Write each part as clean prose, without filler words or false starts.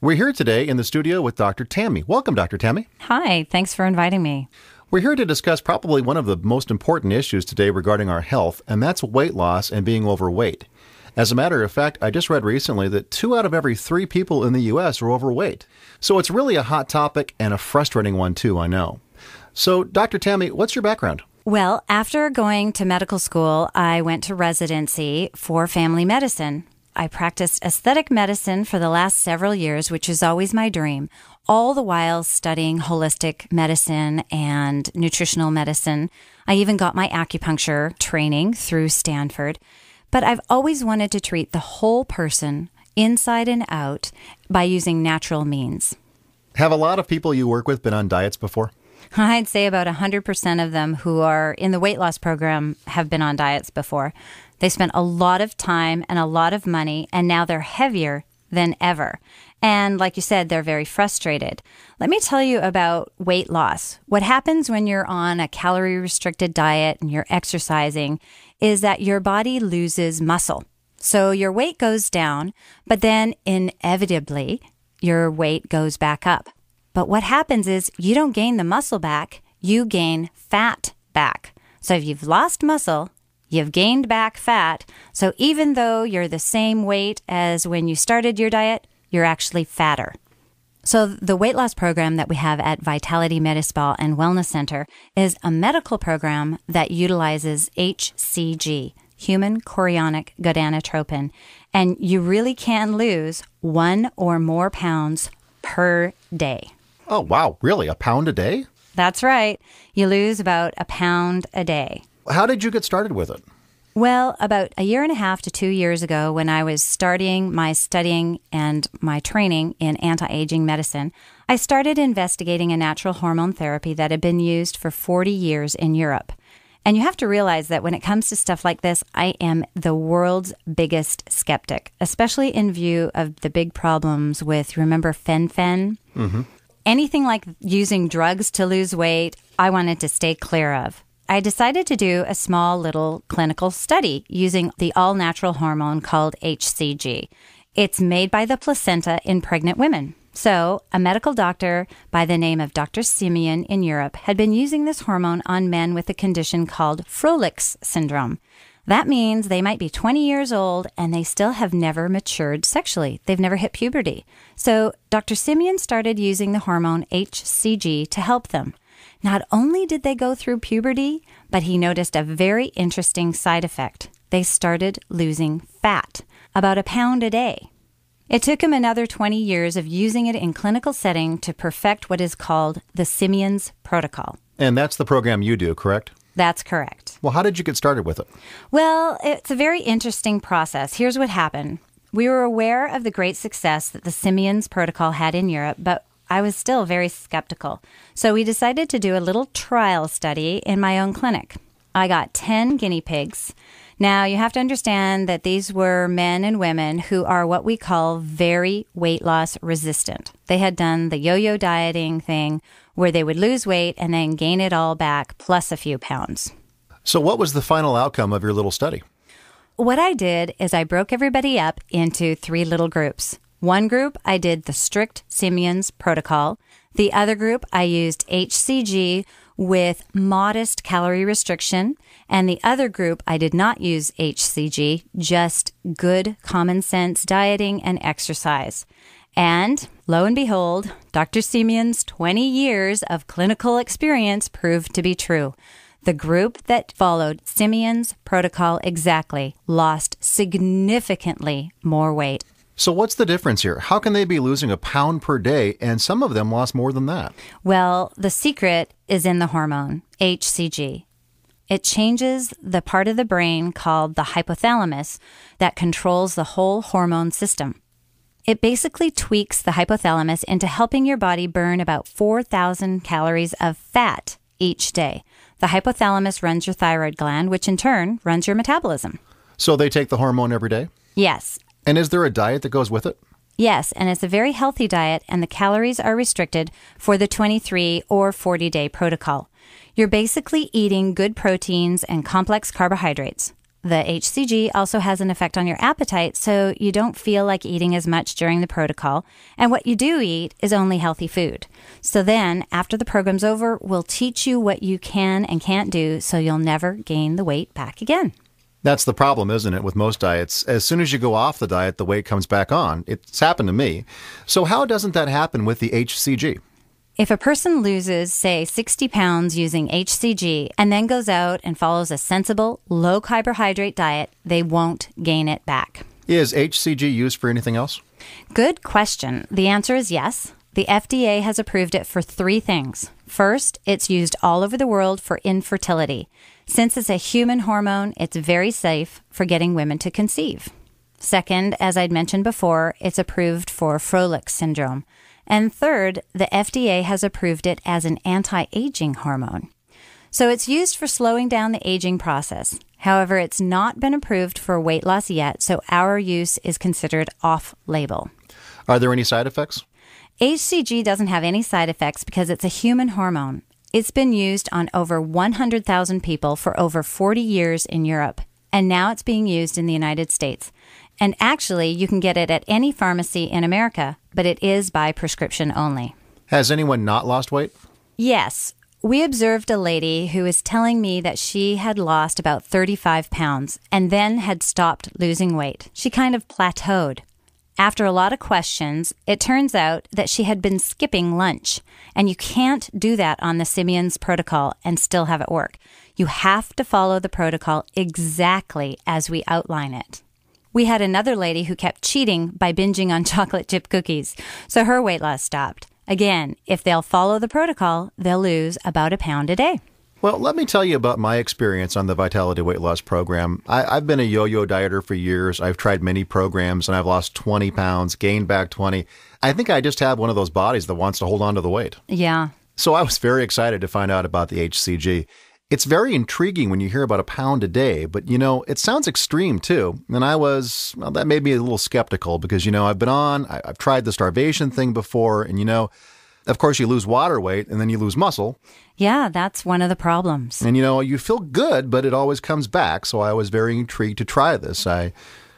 We're here today in the studio with Dr. Tami. Welcome, Dr. Tami. Hi, thanks for inviting me. We're here to discuss probably one of the most important issues today regarding our health, and that's weight loss and being overweight. As a matter of fact, I just read recently that 2 out of every 3 people in the U.S. are overweight. So it's really a hot topic and a frustrating one too, I know. So, Dr. Tami, what's your background? Well, after going to medical school, I went to residency for family medicine. I practiced aesthetic medicine for the last several years, which is always my dream, all the while studying holistic medicine and nutritional medicine. I even got my acupuncture training through Stanford. But I've always wanted to treat the whole person, inside and out, by using natural means. Have a lot of people you work with been on diets before? I'd say about 100% of them who are in the weight loss program have been on diets before. They spent a lot of time and a lot of money, and now they're heavier than ever. And like you said, they're very frustrated. Let me tell you about weight loss. What happens when you're on a calorie-restricted diet and you're exercising is that your body loses muscle. So your weight goes down, but then inevitably your weight goes back up. But what happens is you don't gain the muscle back, you gain fat back. So if you've lost muscle, you've gained back fat. So even though you're the same weight as when you started your diet, you're actually fatter. So the weight loss program that we have at Vitality MediSpa and Wellness Center is a medical program that utilizes HCG, human chorionic gonadotropin, and you really can lose 1 or more pounds per day. Oh, wow. Really? A pound a day? That's right. You lose about a pound a day. How did you get started with it? Well, about 1.5 to 2 years ago, when I was starting my studying and my training in anti-aging medicine, I started investigating a natural hormone therapy that had been used for 40 years in Europe. And you have to realize that when it comes to stuff like this, I am the world's biggest skeptic, especially in view of the big problems with, remember, fen-phen? Mm-hmm. Anything like using drugs to lose weight, I wanted to stay clear of. I decided to do a small little clinical study using the all-natural hormone called HCG. It's made by the placenta in pregnant women. So, a medical doctor by the name of Dr. Simeon in Europe had been using this hormone on men with a condition called Froehlich's syndrome. That means they might be 20 years old and they still have never matured sexually. They've never hit puberty. So, Dr. Simeon started using the hormone HCG to help them. Not only did they go through puberty, but he noticed a very interesting side effect. They started losing fat, about a pound a day. It took him another 20 years of using it in clinical setting to perfect what is called the Simeon's protocol. And that's the program you do, correct? That's correct. Well, how did you get started with it? Well, it's a very interesting process. Here's what happened. We were aware of the great success that the Simeon's protocol had in Europe, but I was still very skeptical. So we decided to do a little trial study in my own clinic. I got 10 guinea pigs. Now, you have to understand that these were men and women who are what we call very weight loss resistant. They had done the yo-yo dieting thing where they would lose weight and then gain it all back plus a few pounds. So what was the final outcome of your little study? What I did is I broke everybody up into 3 little groups. One group, I did the strict Simeon's protocol. The other group, I used HCG with modest calorie restriction. And the other group, I did not use HCG, just good common sense dieting and exercise. And lo and behold, Dr. Simeon's 20 years of clinical experience proved to be true. The group that followed Simeon's protocol exactly lost significantly more weight. So what's the difference here? How can they be losing a pound per day and some of them lost more than that? Well, the secret is in the hormone, HCG. It changes the part of the brain called the hypothalamus that controls the whole hormone system. It basically tweaks the hypothalamus into helping your body burn about 4,000 calories of fat each day. The hypothalamus runs your thyroid gland, which in turn runs your metabolism. So they take the hormone every day? Yes. And is there a diet that goes with it? Yes, and it's a very healthy diet, and the calories are restricted for the 23 or 40-day protocol. You're basically eating good proteins and complex carbohydrates. The HCG also has an effect on your appetite, so you don't feel like eating as much during the protocol, and what you do eat is only healthy food. So then, after the program's over, we'll teach you what you can and can't do so you'll never gain the weight back again. That's the problem, isn't it, with most diets? As soon as you go off the diet, the weight comes back on. It's happened to me. So how doesn't that happen with the HCG? If a person loses, say, 60 pounds using HCG and then goes out and follows a sensible, low-carbohydrate diet, they won't gain it back. Is HCG used for anything else? Good question. The answer is yes. The FDA has approved it for 3 things. First, it's used all over the world for infertility. Since it's a human hormone, it's very safe for getting women to conceive. Second, as I'd mentioned before, it's approved for Froelich syndrome. And third, the FDA has approved it as an anti-aging hormone. So it's used for slowing down the aging process. However, it's not been approved for weight loss yet, so our use is considered off-label. Are there any side effects? HCG doesn't have any side effects because it's a human hormone. It's been used on over 100,000 people for over 40 years in Europe, and now it's being used in the United States. And actually, you can get it at any pharmacy in America, but it is by prescription only. Has anyone not lost weight? Yes. We observed a lady who was telling me that she had lost about 35 pounds and then had stopped losing weight. She kind of plateaued. After a lot of questions, it turns out that she had been skipping lunch, and you can't do that on the Simeon's protocol and still have it work. You have to follow the protocol exactly as we outline it. We had another lady who kept cheating by binging on chocolate chip cookies, so her weight loss stopped. Again, if they'll follow the protocol, they'll lose about a pound a day. Well, let me tell you about my experience on the Vitality Weight Loss Program. I've been a yo-yo dieter for years. I've tried many programs, and I've lost 20 pounds, gained back 20. I think I just have one of those bodies that wants to hold on to the weight. Yeah. So I was very excited to find out about the HCG. It's very intriguing when you hear about a pound a day, but, it sounds extreme, too. And that made me a little skeptical because, I've tried the starvation thing before, and, of course, you lose water weight and then you lose muscle. Yeah, that's one of the problems. And, you feel good, but it always comes back. So I was very intrigued to try this.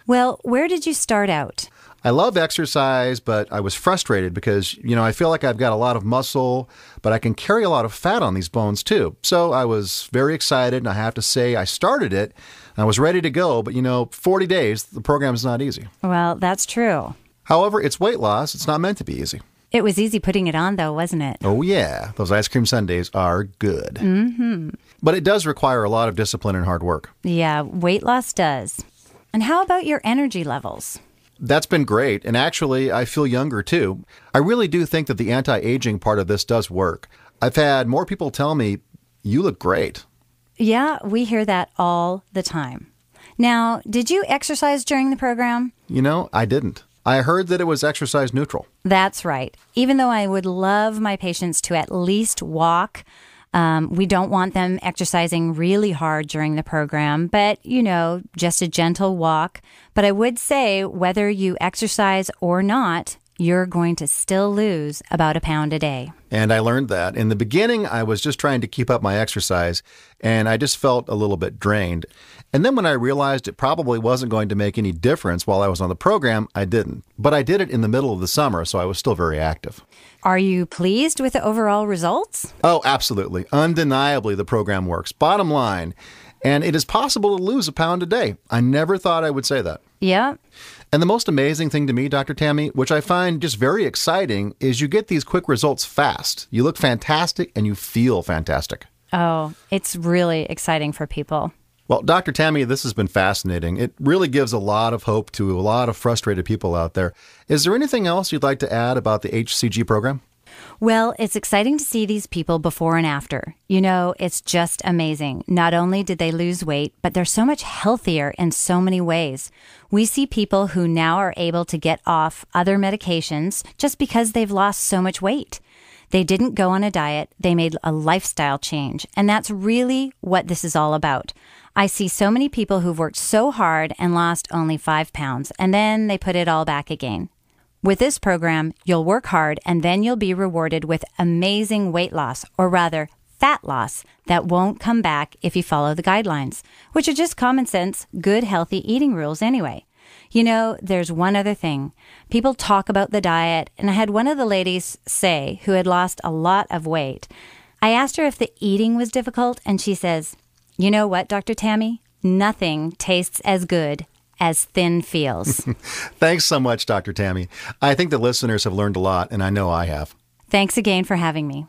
Well, where did you start out? I love exercise, but I was frustrated because, I feel like I've got a lot of muscle, but I can carry a lot of fat on these bones too. So I was very excited, and I have to say I started it. I was ready to go, but 40 days, the program is not easy. Well, that's true. However, it's weight loss. It's not meant to be easy. It was easy putting it on, though, wasn't it? Oh, yeah. Those ice cream sundaes are good. Mm-hmm. But it does require a lot of discipline and hard work. Yeah, weight loss does. And how about your energy levels? That's been great. And actually, I feel younger, too. I really do think that the anti-aging part of this does work. I've had more people tell me, you look great. Yeah, we hear that all the time. Now, did you exercise during the program? I didn't. I heard that it was exercise neutral. That's right. Even though I would love my patients to at least walk, we don't want them exercising really hard during the program, but, just a gentle walk. But I would say whether you exercise or not, you're going to still lose about a pound a day. And I learned that. In the beginning, I was just trying to keep up my exercise, and I just felt a little bit drained. And then when I realized it probably wasn't going to make any difference while I was on the program, I didn't. But I did it in the middle of the summer, so I was still very active. Are you pleased with the overall results? Oh, absolutely. Undeniably, the program works. Bottom line. And it is possible to lose a pound a day. I never thought I would say that. Yeah. And the most amazing thing to me, Dr. Tami, which I find just very exciting, is you get these quick results fast. You look fantastic and you feel fantastic. Oh, it's really exciting for people. Well, Dr. Tami, this has been fascinating. It really gives a lot of hope to a lot of frustrated people out there. Is there anything else you'd like to add about the HCG program? Well, it's exciting to see these people before and after. It's just amazing. Not only did they lose weight, but they're so much healthier in so many ways. We see people who now are able to get off other medications just because they've lost so much weight. They didn't go on a diet. They made a lifestyle change. And that's really what this is all about. I see so many people who've worked so hard and lost only 5 pounds, and then they put it all back again. With this program, you'll work hard and then you'll be rewarded with amazing weight loss, or rather, fat loss that won't come back if you follow the guidelines, which are just common sense, good, healthy eating rules anyway. You know, there's one other thing. People talk about the diet, and I had one of the ladies say, who had lost a lot of weight, I asked her if the eating was difficult, and she says, "You know what, Dr. Tami? Nothing tastes as good as thin feels." Thanks so much, Dr. Tami. I think the listeners have learned a lot, and I know I have. Thanks again for having me.